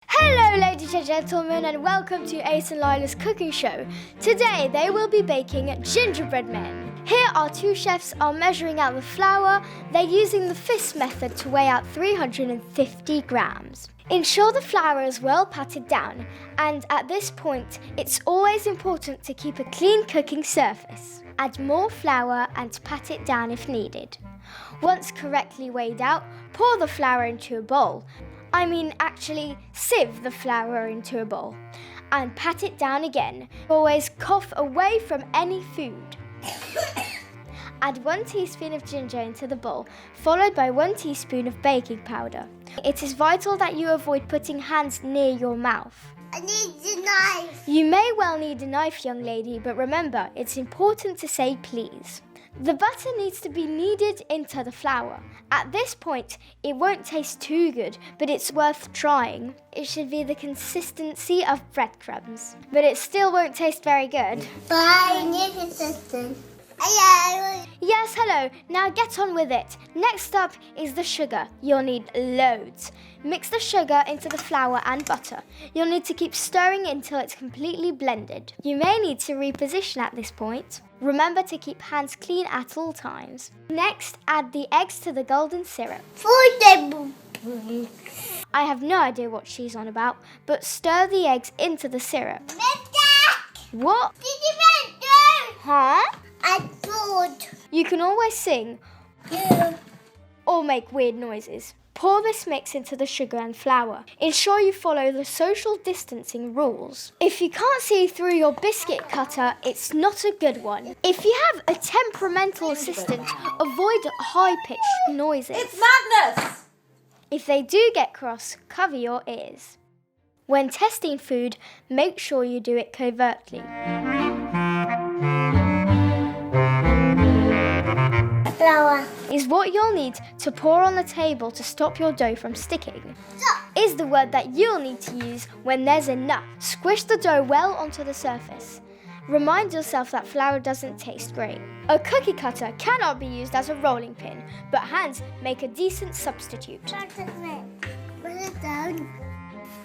Hello ladies and gentlemen, and welcome to Ace and Lilah's cooking show. Today they will be baking gingerbread men. Here our two chefs are measuring out the flour. They're using the fist method to weigh out 350 grams. Ensure the flour is well patted down, and at this point it's always important to keep a clean cooking surface. Add more flour and pat it down if needed. Once correctly weighed out, pour the flour into a bowl. Actually sieve the flour into a bowl and pat it down again. Always cough away from any food. Add 1 teaspoon of ginger into the bowl, followed by 1 teaspoon of baking powder. It is vital that you avoid putting hands near your mouth. I need the knife. You may well need a knife, young lady, but remember, it's important to say please. The butter needs to be kneaded into the flour. At this point, it won't taste too good, but it's worth trying. It should be the consistency of breadcrumbs, but it still won't taste very good. But I need consistent. Hello. Yes, hello. Now get on with it. Next up is the sugar. You'll need loads. Mix the sugar into the flour and butter. You'll need to keep stirring until it's completely blended. You may need to reposition at this point. Remember to keep hands clean at all times. Next, add the eggs to the golden syrup. 4 tablespoons. I have no idea what she's on about, but stir the eggs into the syrup. Mistake! What? Did you make it? Huh? I thought. You can always sing Yeah. or make weird noises. Pour this mix into the sugar and flour. Ensure you follow the social distancing rules. If you can't see through your biscuit cutter, it's not a good one. If you have a temperamental assistant, avoid high-pitched noises. It's madness! If they do get cross, cover your ears. When testing food, make sure you do it covertly. Flour. Is what you'll need to pour on the table to stop your dough from sticking. Is the word that you'll need to use when there's enough. Squish the dough well onto the surface. Remind yourself that flour doesn't taste great. A cookie cutter cannot be used as a rolling pin, but hands make a decent substitute. Put it down.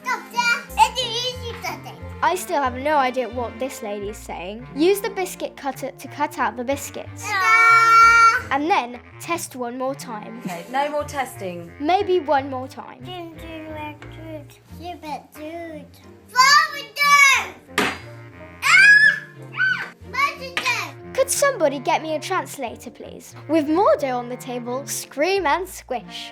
Stop there. It's easy cutting. I still have no idea what this lady's saying. Use the biscuit cutter to cut out the biscuits. And then test one more time. Okay, no more testing. Maybe one more time. Could somebody get me a translator, please? With more dough on the table, scream and squish.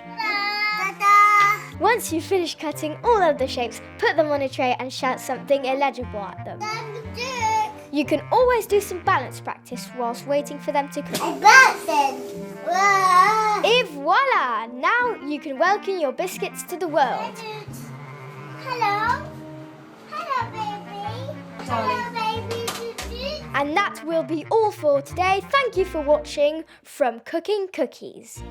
Once you've finished cutting all of the shapes, put them on a tray and shout something illegible at them. You can always do some balance practice whilst waiting for them to cook. Et voila! Now you can welcome your biscuits to the world. Hello. Hello, baby. Hello, baby. And that will be all for today. Thank you for watching from Cooking Cookies.